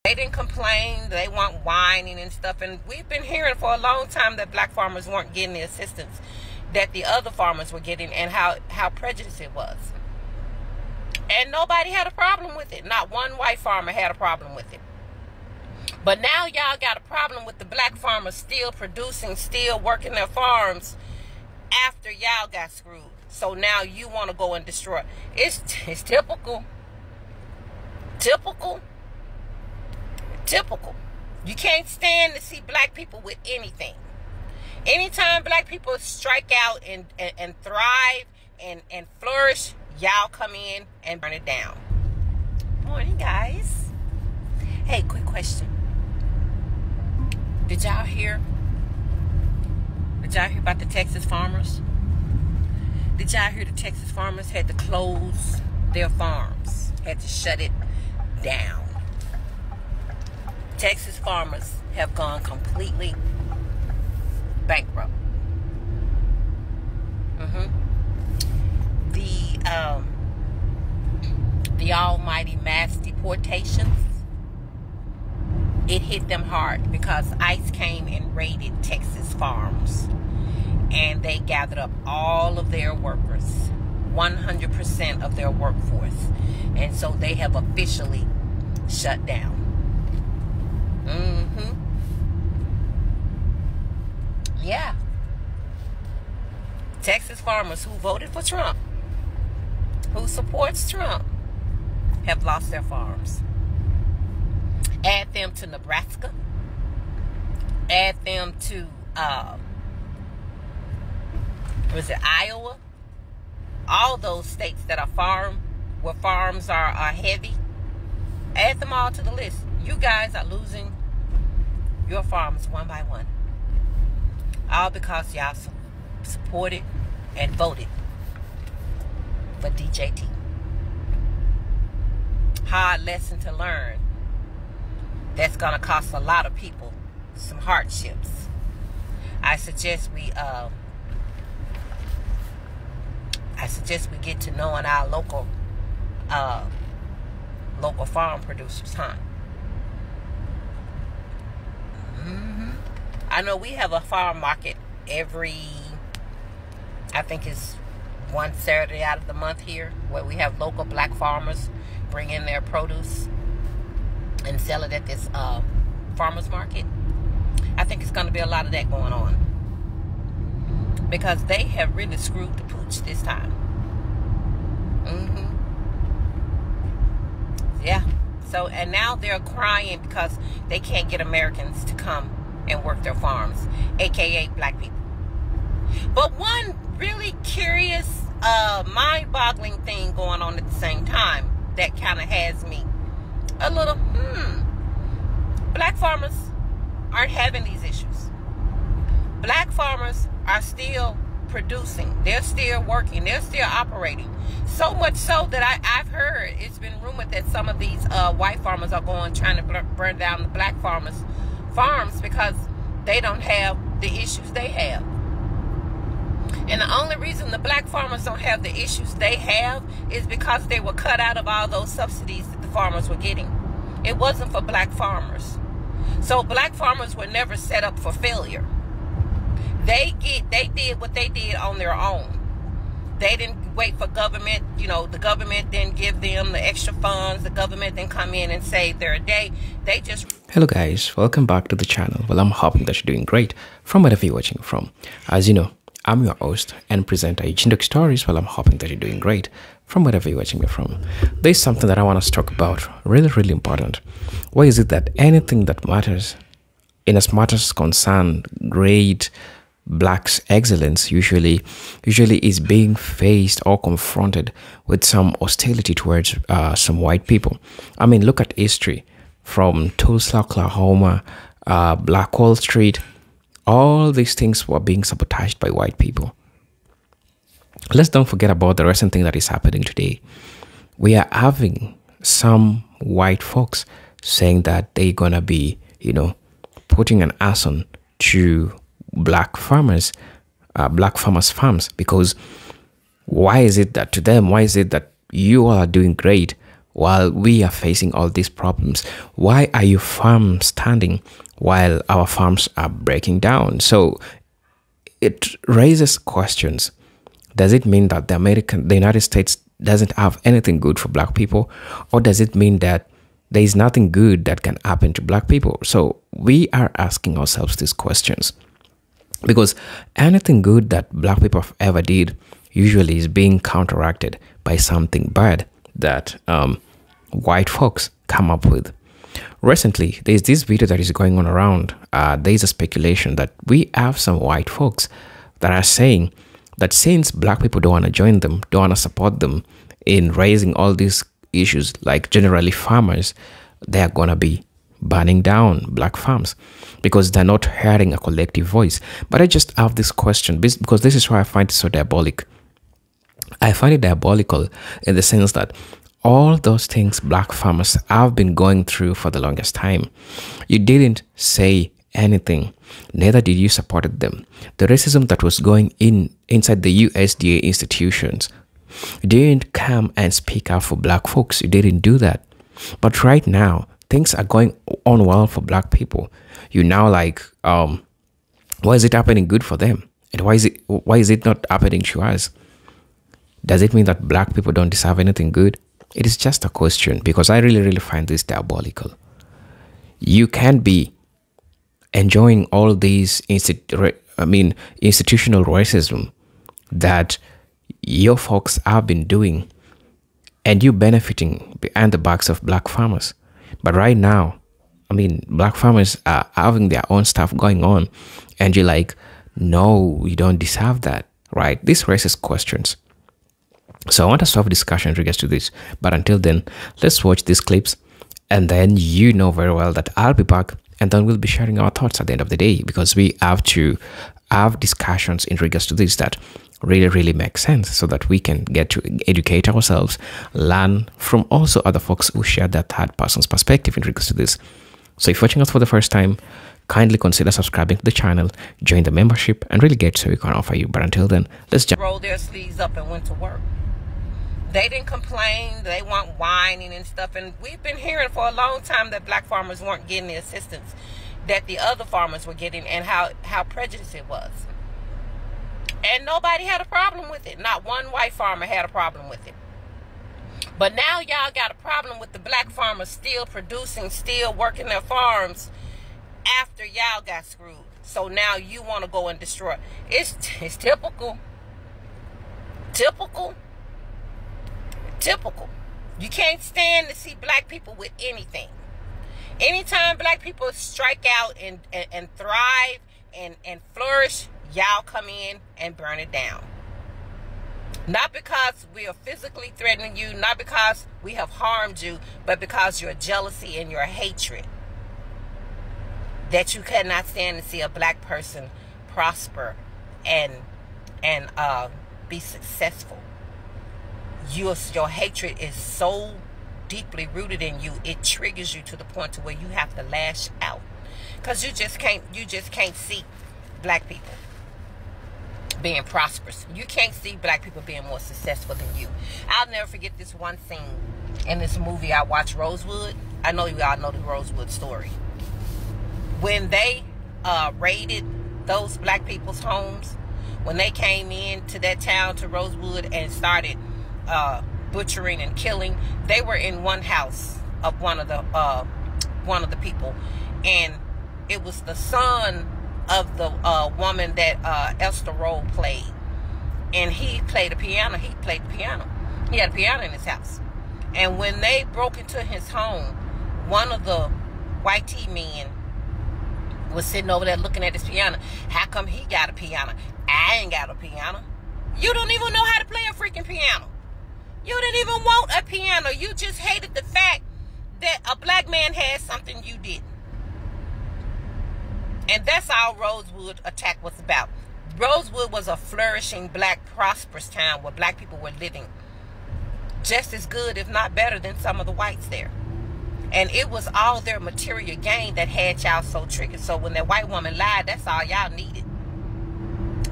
They didn't complain. They weren't whining and stuff. And we've been hearing for a long time that black farmers weren't getting the assistance that the other farmers were getting, and how prejudiced it was. And nobody had a problem with it. Not one white farmer had a problem with it. But now y'all got a problem with the black farmers still producing, still working their farms after y'all got screwed. So now you want to go and destroy. It's typical. Typical. You can't stand to see black people with anything. Anytime black people strike out and thrive and flourish, y'all come in and burn it down. Morning, guys. Hey, quick question. Did y'all hear about the Texas farmers? Did y'all hear the Texas farmers had to close their farms, had to shut it down? Texas farmers have gone completely bankrupt. The almighty mass deportations, it hit them hard because ICE came and raided Texas farms, and they gathered up all of their workers, 100% of their workforce, and so they have officially shut down. Yeah. Texas farmers who voted for Trump, who supports Trump, have lost their farms. Add them to Nebraska. Add them to Iowa? All those states that are where farms are heavy. Add them all to the list. You guys are losing your farms one by one. All because y'all supported and voted for DJT. Hard lesson to learn. That's going to cost a lot of people some hardships. I suggest we get to knowing our local farm producers, huh? I know we have a farm market every, I think it's one Saturday out of the month here, where we have local black farmers bring in their produce and sell it at this farmers market. I think it's going to be a lot of that going on, because they have really screwed the pooch this time. Yeah. So, and now they're crying because they can't get Americans to come and work their farms, aka black people. But one really curious, mind-boggling thing going on at the same time that kind of has me a little, Black farmers aren't having these issues. Black farmers are still producing. They're still working. They're still operating. So much so that I've heard, it's been rumored that some of these white farmers are trying to burn down the black farmers' farms because they don't have the issues they have. And the only reason the black farmers don't have the issues they have is because they were cut out of all those subsidies that the farmers were getting. It wasn't for black farmers. So black farmers were never set up for failure. They did what they did on their own. They didn't wait for government. You know, the government didn't give them the extra funds. The government didn't come in and save their day. They just... Hello guys, welcome back to the channel. Well, I'm hoping that you're doing great from wherever you're watching from. As you know, I'm your host and presenter Ejindok Stories. Well, I'm hoping that you're doing great from wherever you're watching me from. There's something that I want to talk about, really important. Why is it that anything that matters, in as much as concern great blacks' excellence, usually is being faced or confronted with some hostility towards some white people? I mean, look at history from Tulsa, Oklahoma, Black Wall Street. All these things were being sabotaged by white people. Let's don't forget about the recent thing that is happening today. We are having some white folks saying that they're gonna be, putting an arson to black farmers' farms, because why is it that to them, why is it that you all are doing great while we are facing all these problems? Why are your farms standing while our farms are breaking down? So it raises questions. Does it mean that the United States doesn't have anything good for black people? Or does it mean that there is nothing good that can happen to black people? So we are asking ourselves these questions, because anything good that black people have ever did usually is being counteracted by something bad that white folks come up with. Recently, there's this video that is going on around. There's a speculation that we have some white folks that are saying that since black people don't want to join them, don't want to support them in raising all these issues, like generally farmers, they are going to be burning down black farms because they're not hearing a collective voice. But I just have this question, because this is why I find it so diabolic. I find it diabolical in the sense that all those things black farmers have been going through for the longest time, you didn't say anything, neither did you support them. The racism that was going inside the USDA institutions, you didn't come and speak out for black folks. You didn't do that. But right now, things are going on well for black people. You now like, why is it happening good for them? And why is it not happening to us? Does it mean that black people don't deserve anything good? It is just a question, because I really, really find this diabolical. You can't be enjoying all these institutional racism that your folks have been doing, and you benefiting behind the backs of black farmers. But right now, black farmers are having their own stuff going on, and you're like, no, you don't deserve that, right? This raises questions. So I want us to have a discussion in regards to this. But until then, let's watch these clips, and then you know very well that I'll be back, and then we'll be sharing our thoughts at the end of the day, because we have to have discussions in regards to this that really, really make sense, so that we can get to educate ourselves, learn from also other folks who share that third person's perspective in regards to this. So if you're watching us for the first time, kindly consider subscribing to the channel, join the membership, and really get so we can offer you. But until then, let's just roll their sleeves up and went to work. They didn't complain. They weren't whining and stuff. And we've been hearing for a long time that black farmers weren't getting the assistance that the other farmers were getting, and how prejudiced it was. And nobody had a problem with it. Not one white farmer had a problem with it. But now y'all got a problem with the black farmers still producing, still working their farms after y'all got screwed. So now you want to go and destroy. It's typical. Typical. You can't stand to see black people with anything. Anytime black people strike out and thrive and flourish, y'all come in and burn it down. Not because we are physically threatening you, not because we have harmed you, but because your jealousy and your hatred. That you cannot stand to see a black person prosper and be successful. Your hatred is so deeply rooted in you, it triggers you to the point to where you have to lash out, because you just can't see black people being prosperous. You can't see black people being more successful than you. I'll never forget this one scene in this movie I watched, Rosewood. I know you all know the Rosewood story. When they raided those black people's homes, when they came in to that town, to Rosewood, and started butchering and killing, they were in one house of one of the people, and it was the son of the woman that Esther Rolle played, and he played the piano. He had a piano in his house, and when they broke into his home, one of the white tea men was sitting over there looking at his piano. How come he got a piano? I ain't got a piano. You don't even know how to play a freaking piano. You didn't even want a piano. You just hated the fact that a black man had something you didn't. And that's all Rosewood attack was about. Rosewood was a flourishing black prosperous town where black people were living just as good, if not better, than some of the whites there. And it was all their material gain that had y'all so triggered. So when that white woman lied, that's all y'all needed.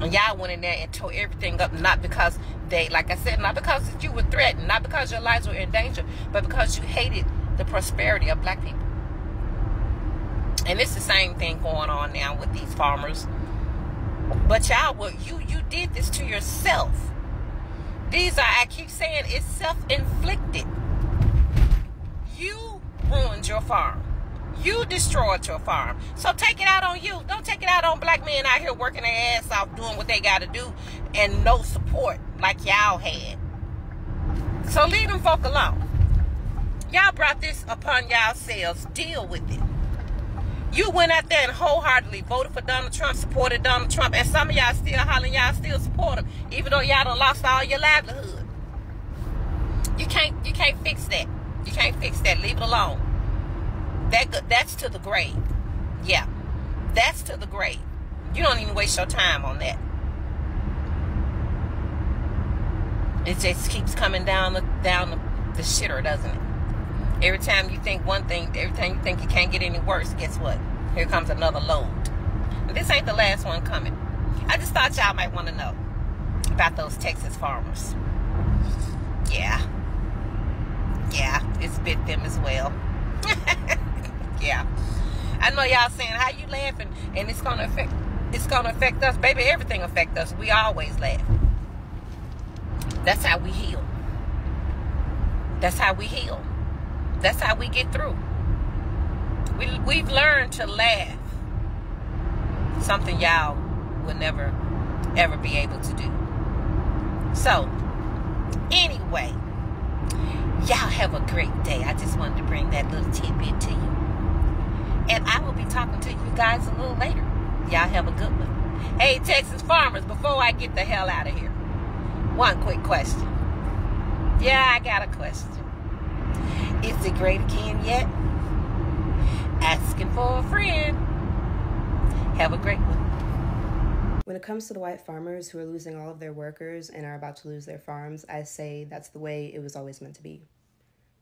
And y'all went in there and tore everything up, not because they, like I said, not because you were threatened, not because your lives were in danger, but because you hated the prosperity of black people. And it's the same thing going on now with these farmers. But y'all, you did this to yourself. These are, I keep saying, it's self-inflicted. You ruined your farm. You destroyed your farm. So take it out on you. Don't take it out on black men out here working their ass off, doing what they got to do, and no support like y'all had. So leave them folk alone. Y'all brought this upon y'all selves. Deal with it. You went out there and wholeheartedly voted for Donald Trump, supported Donald Trump, and some of y'all still hollering y'all still support him, even though y'all done lost all your livelihood. You can't fix that. You can't fix that. Leave it alone. That's to the grave. Yeah, that's to the grave. You don't even waste your time on that. It just keeps coming down the shitter, doesn't it? Every time you think one thing, every time you think you can't get any worse, guess what? Here comes another load. And this ain't the last one coming. I just thought y'all might want to know about those Texas farmers. Yeah, it's bit them as well. Yeah, I know y'all saying, how you laughing? And it's gonna affect us, baby. Everything affect us. We always laugh. That's how we heal. That's how we heal. That's how we get through. We've learned to laugh. Something y'all will never ever be able to do. So anyway, y'all have a great day. I just wanted to bring that little tidbit to you. And I will be talking to you guys a little later. Y'all have a good one. Hey, Texas farmers, before I get the hell out of here, one quick question. Yeah, I got a question. Is it great again yet? Asking for a friend. Have a great one. When it comes to the white farmers who are losing all of their workers and are about to lose their farms, I say that's the way it was always meant to be.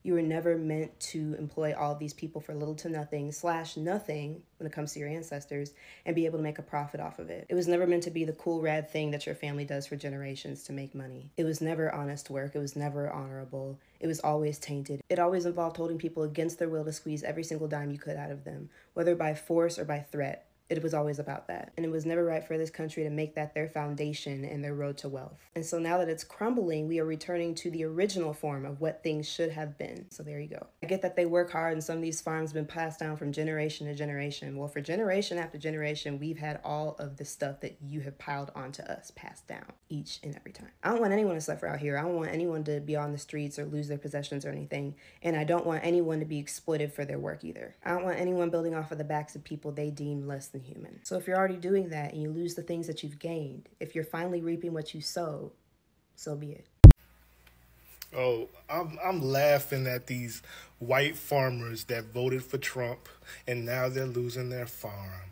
You were never meant to employ all of these people for little to nothing / nothing when it comes to your ancestors and be able to make a profit off of it. It was never meant to be the cool, rad thing that your family does for generations to make money. It was never honest work. It was never honorable. It was always tainted. It always involved holding people against their will to squeeze every single dime you could out of them, whether by force or by threat. It was always about that. And it was never right for this country to make that their foundation and their road to wealth. And so now that it's crumbling, we are returning to the original form of what things should have been. So there you go. I get that they work hard and some of these farms have been passed down from generation to generation. Well, for generation after generation, we've had all of the stuff that you have piled onto us passed down each and every time. I don't want anyone to suffer out here. I don't want anyone to be on the streets or lose their possessions or anything. And I don't want anyone to be exploited for their work either. I don't want anyone building off of the backs of people they deem less than human. So if you're already doing that and you lose the things that you've gained, if you're finally reaping what you sowed, so be it. Oh, I'm laughing at these white farmers that voted for Trump and now they're losing their farm.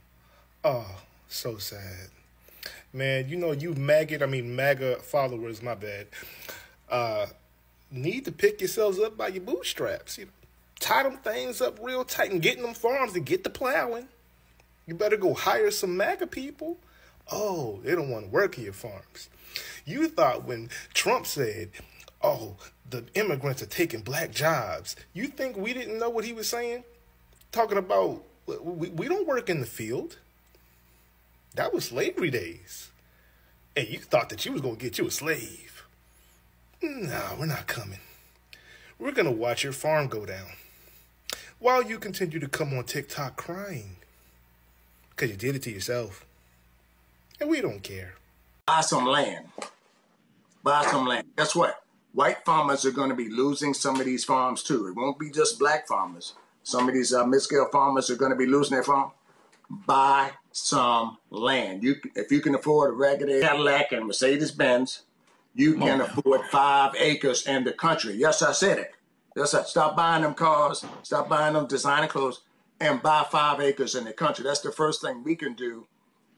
Oh, so sad. Man, you know, you MAGA followers, my bad, need to pick yourselves up by your bootstraps. You know, tie them things up real tight and get in them farms and get the plowing. You better go hire some MAGA people. Oh, they don't want to work in your farms. You thought when Trump said, oh, the immigrants are taking black jobs, you think we didn't know what he was saying? Talking about, we don't work in the field. That was slavery days. And you thought that you was going to get you a slave. No, we're not coming. We're going to watch your farm go down while you continue to come on TikTok crying. Because you did it to yourself. And we don't care. Buy some land. Buy some land. Guess what? White farmers are going to be losing some of these farms too. It won't be just black farmers. Some of these mid-scale farmers are going to be losing their farm. Buy some land. If you can afford a raggedy Cadillac and Mercedes-Benz, you can afford 5 acres in the country. Yes, I said it. Yes, stop buying them cars. Stop buying them designer clothes. And buy 5 acres in the country. That's the first thing we can do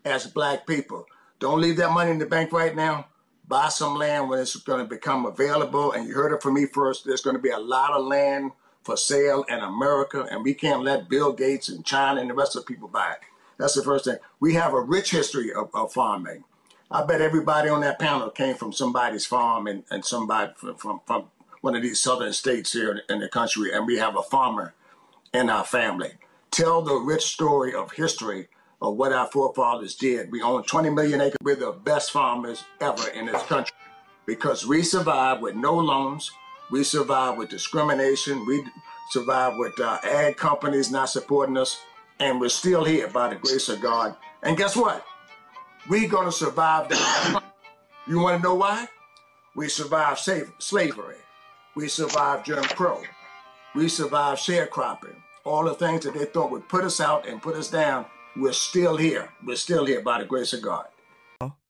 as black people. Don't leave that money in the bank right now. Buy some land when it's going to become available. And you heard it from me first. There's going to be a lot of land for sale in America. And we can't let Bill Gates and China and the rest of the people buy it. That's the first thing. We have a rich history of farming. I bet everybody on that panel came from somebody's farm and somebody from one of these southern states here in the country, and we have a farmer in our family. Tell the rich story of history of what our forefathers did. We own 20 million acres. We're the best farmers ever in this country because we survived with no loans. We survived with discrimination. We survived with ag companies not supporting us. And we're still here by the grace of God. And guess what? We're going to survive that. You want to know why? We survived slavery. We survived Jim Crow. We survived sharecropping. All the things that they thought would put us out and put us down, we're still here. We're still here by the grace of God.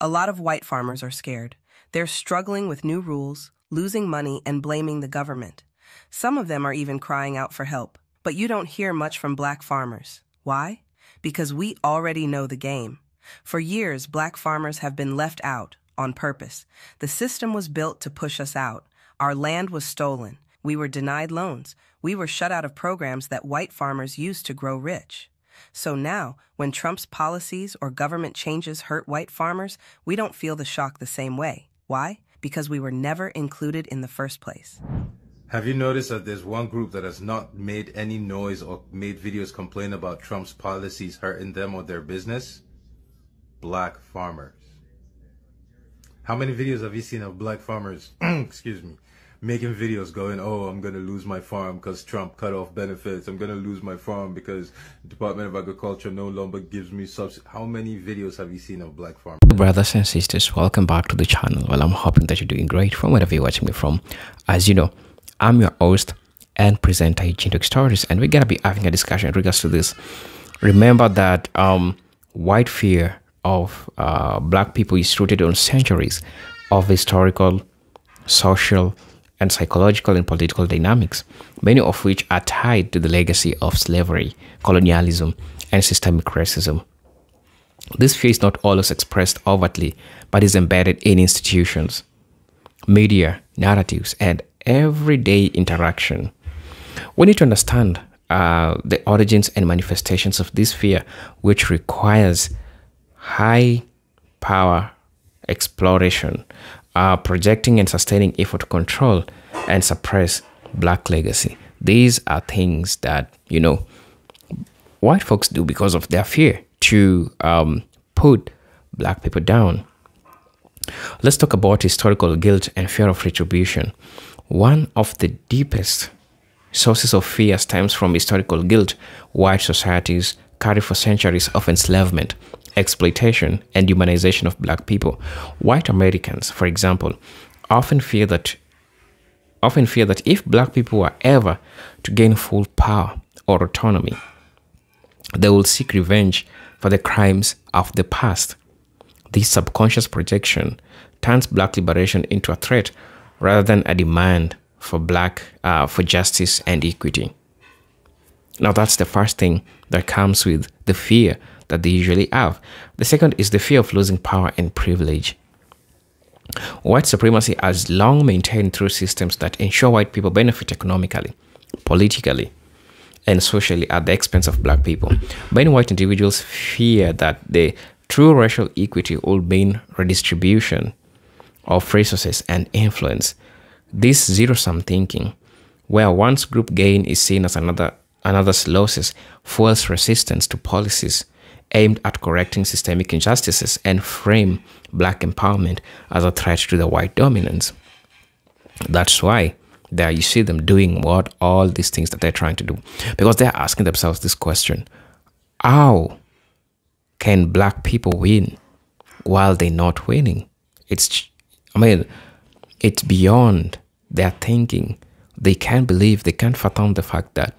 A lot of white farmers are scared. They're struggling with new rules, losing money, and blaming the government. Some of them are even crying out for help. But you don't hear much from black farmers. Why? Because we already know the game. For years, black farmers have been left out on purpose. The system was built to push us out. Our land was stolen. We were denied loans. We were shut out of programs that white farmers used to grow rich. So now, when Trump's policies or government changes hurt white farmers, we don't feel the shock the same way. Why? Because we were never included in the first place. Have you noticed that there's one group that has not made any noise or made videos complain about Trump's policies hurting them or their business? Black farmers. How many videos have you seen of black farmers, excuse me, making videos going, oh, I'm going to lose my farm because Trump cut off benefits. I'm going to lose my farm because the Department of Agriculture no longer gives me subsidies. How many videos have you seen of black farmers? Brothers and sisters, welcome back to the channel. Well, I'm hoping that you're doing great from wherever you're watching me from. As you know, I'm your host and presenter, Chintok Stories, and we're going to be having a discussion in regards to this. Remember that white fear of black people is rooted on centuries of historical, social, and psychological and political dynamics, many of which are tied to the legacy of slavery, colonialism, and systemic racism. This fear is not always expressed overtly, but is embedded in institutions, media, narratives, and everyday interaction. We need to understand the origins and manifestations of this fear, which requires high power exploration, projecting and sustaining effort to control and suppress black legacy. These are things that, you know, white folks do because of their fear to put black people down. Let's talk about historical guilt and fear of retribution. One of the deepest sources of fear stems from historical guilt white societies carry for centuries of enslavement, exploitation, and humanization of black people. White Americans, for example, often fear that if black people were ever to gain full power or autonomy, they will seek revenge for the crimes of the past. This subconscious projection turns black liberation into a threat rather than a demand for for justice and equity. Now, that's the first thing that comes with the fear that they usually have. The second is the fear of losing power and privilege. White supremacy has long maintained through systems that ensure white people benefit economically, politically, and socially at the expense of black people. Many white individuals fear that the true racial equity will mean redistribution of resources and influence. This zero-sum thinking, where one's group gain is seen as another's losses, fuels resistance to policies aimed at correcting systemic injustices and frame black empowerment as a threat to the white dominance. That's why there you see them doing all these things that they're trying to do, because they're asking themselves this question: how can black people win while they're not winning? It's beyond their thinking. They can't believe, they can't fathom the fact that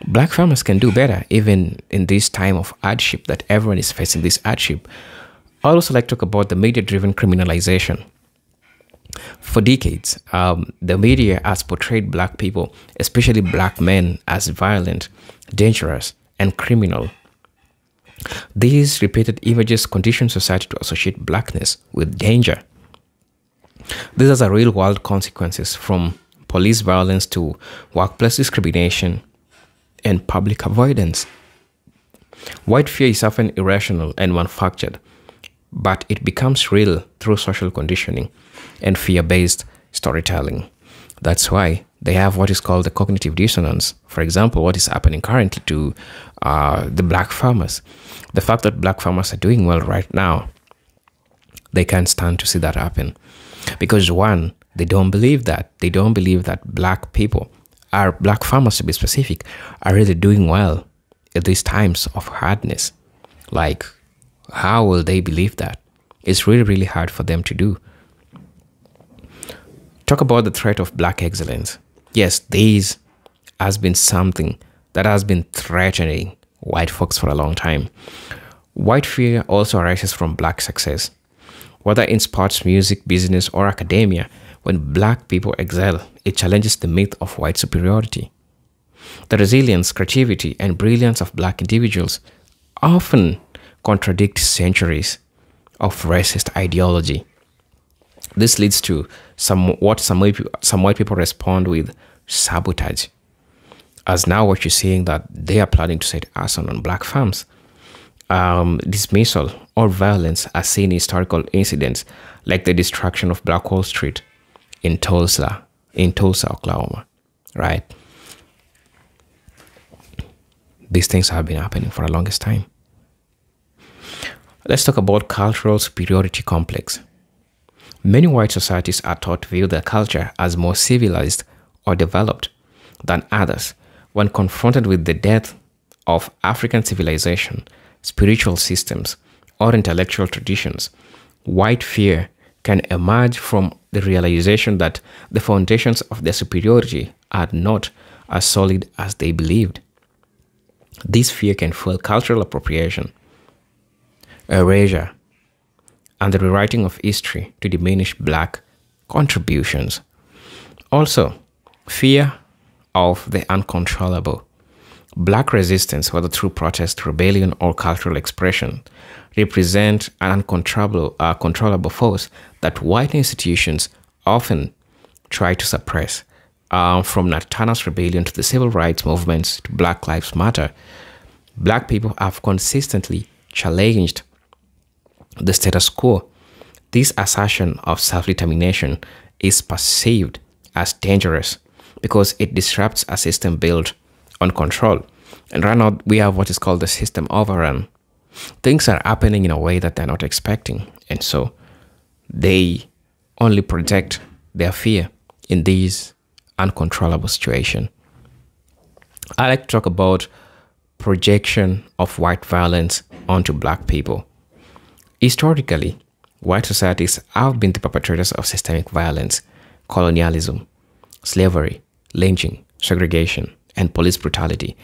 black farmers can do better even in this time of hardship, that everyone is facing this hardship. I also like to talk about the media-driven criminalization. For decades, the media has portrayed black people, especially black men, as violent, dangerous, and criminal. These repeated images condition society to associate blackness with danger. These are the real-world consequences, from police violence to workplace discrimination and public avoidance. White fear is often irrational and manufactured. but it becomes real through social conditioning and fear-based storytelling. That's why they have what is called the cognitive dissonance. For example, what is happening currently to the black farmers. The fact that black farmers are doing well right now, they can't stand to see that happen. Because one, they don't believe that. They don't believe that black people, black farmers to be specific, are really doing well at these times of hardness. Like, how will they believe that? It's really, really hard for them to do. Talk about the threat of black excellence. Yes, this has been something that has been threatening white folks for a long time. White fear also arises from black success. Whether in sports, music, business, or academia, when black people excel, it challenges the myth of white superiority. The resilience, creativity, and brilliance of black individuals often contradict centuries of racist ideology. This leads to some white people respond with sabotage. As now what you're seeing that they are planning to set arson on black farms. Dismissal or violence are seen in historical incidents like the destruction of Black Wall Street in Tulsa, Oklahoma, right? These things have been happening for the longest time. Let's talk about cultural superiority complex. Many white societies are taught to view their culture as more civilized or developed than others. When confronted with the death of African civilization, spiritual systems, or intellectual traditions, white fear can emerge from the realization that the foundations of their superiority are not as solid as they believed. This fear can fuel cultural appropriation, erasure, and the rewriting of history to diminish black contributions. Also, fear of the uncontrollable. Black resistance, whether through protest, rebellion, or cultural expression, represent an uncontrollable force that white institutions often try to suppress. From Nat Turner's rebellion to the civil rights movements to Black Lives Matter, black people have consistently challenged the status quo. This assertion of self-determination is perceived as dangerous because it disrupts a system built on control. And right now, we have what is called the system overrun. Things are happening in a way that they're not expecting. And so they only project their fear in these uncontrollable situations. I like to talk about projection of white violence onto black people. Historically, white societies have been the perpetrators of systemic violence, colonialism, slavery, lynching, segregation, and police brutality.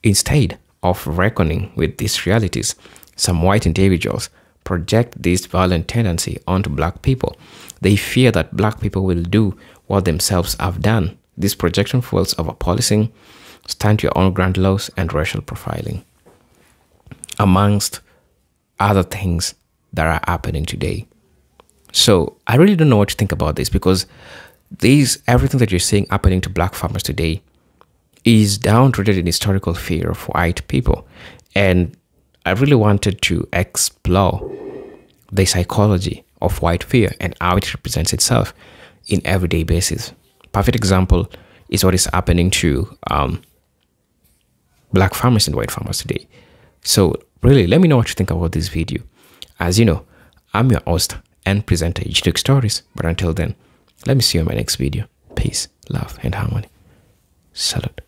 Instead of reckoning with these realities, some white individuals project this violent tendency onto black people. They fear that black people will do what themselves have done. This projection fuels over-policing, stand your own ground laws, and racial profiling, amongst other things that are happening today. So I really don't know what to think about this, because everything that you're seeing happening to black farmers today is down-rooted in historical fear of white people. And I really wanted to explore the psychology of white fear and how it represents itself in everyday basis. Perfect example is what is happening to black farmers and white farmers today. So really, let me know what you think about this video. As you know, I'm your host and presenter, Chinook Stories. But until then, let me see you in my next video. Peace, love, and harmony. Salute.